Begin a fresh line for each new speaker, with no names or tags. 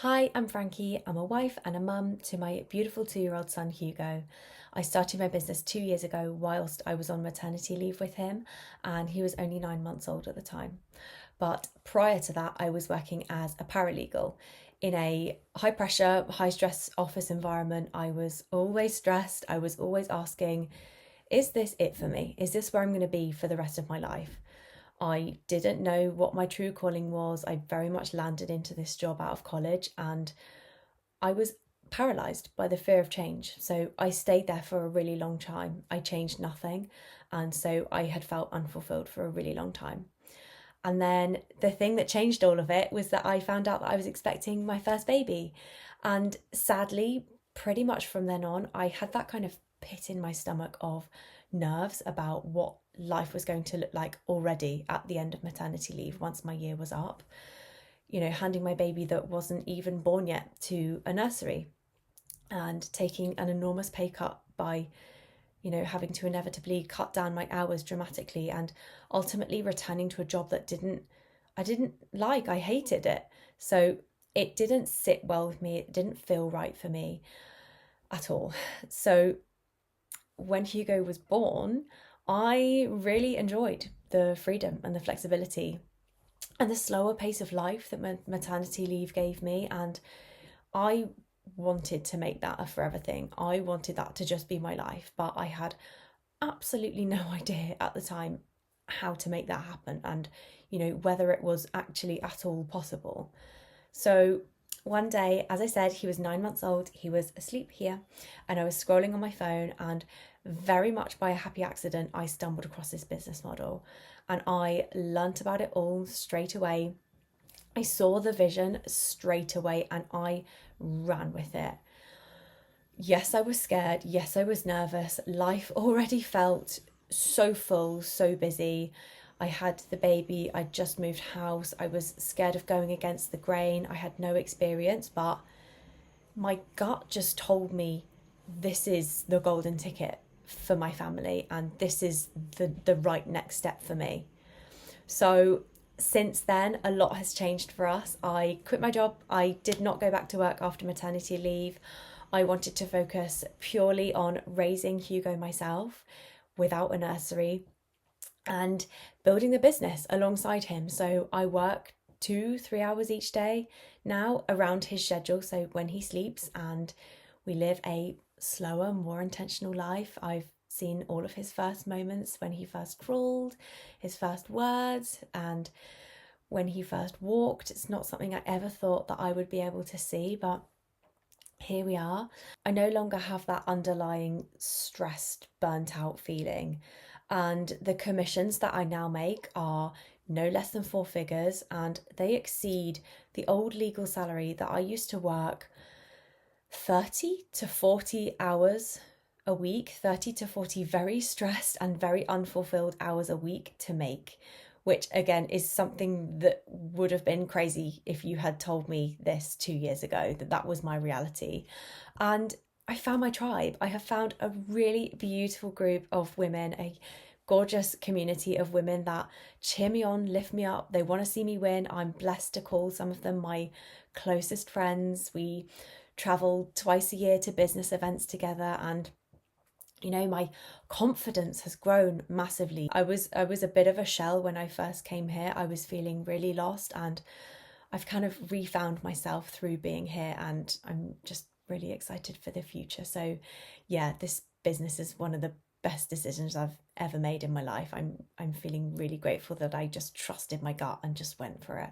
Hi, I'm Frankie. I'm a wife and a mum to my beautiful 2-year-old son, Hugo. I started my business 2 years ago whilst I was on maternity leave with him, and he was only 9 months old at the time. But prior to that, I was working as a paralegal in a high pressure, high stress office environment. I was always stressed. I was always asking, is this it for me? Is this where I'm going to be for the rest of my life? I didn't know what my true calling was. I very much landed into this job out of college and I was paralyzed by the fear of change. So I stayed there for a really long time. I changed nothing. And so I had felt unfulfilled for a really long time. And then the thing that changed all of it was that I found out that I was expecting my first baby. And sadly, pretty much from then on, I had that kind of pit in my stomach of nerves about what life was going to look like already at the end of maternity leave once my year was up. Handing my baby that wasn't even born yet to a nursery and taking an enormous pay cut by having to inevitably cut down my hours dramatically and ultimately returning to a job that I didn't like. I hated it. So it didn't sit well with me. It didn't feel right for me at all. So when Hugo was born, I really enjoyed the freedom and the flexibility and the slower pace of life that maternity leave gave me. And I wanted to make that a forever thing. I wanted that to just be my life, but I had absolutely no idea at the time how to make that happen and, whether it was actually at all possible. So one day, as I said, he was 9 months old, he was asleep here, and I was scrolling on my phone, and very much by a happy accident, I stumbled across this business model and I learnt about it all straight away. I saw the vision straight away and I ran with it. Yes, I was scared. Yes, I was nervous. Life already felt so full, so busy. I had the baby, I'd just moved house. I was scared of going against the grain. I had no experience, but my gut just told me this is the golden ticket for my family and this is the right next step for me. So since then, a lot has changed for us. I quit my job. I did not go back to work after maternity leave. I wanted to focus purely on raising Hugo myself without a nursery and building the business alongside him. So I work 2-3 hours each day now around his schedule. So when he sleeps, and we live a slower, more intentional life. I've seen all of his first moments, when he first crawled, his first words, and when he first walked. It's not something I ever thought that I would be able to see, but here we are. I no longer have that underlying stressed, burnt out feeling. And the commissions that I now make are no less than 4 figures, and they exceed the old legal salary that I used to work 30 to 40 hours a week, 30 to 40 very stressed and very unfulfilled hours a week to make, which again is something that would have been crazy if you had told me this 2 years ago, that that was my reality. And I found my tribe. I have found a really beautiful group of women, a gorgeous community of women that cheer me on, lift me up. They want to see me win. I'm blessed to call some of them my closest friends. We travel twice a year to business events together, and my confidence has grown massively. I was a bit of a shell when I first came here. I was feeling really lost, and I've kind of refound myself through being here, and I'm just really excited for the future. So yeah, this business is one of the best decisions I've ever made in my life. I'm feeling really grateful that I just trusted my gut and just went for it.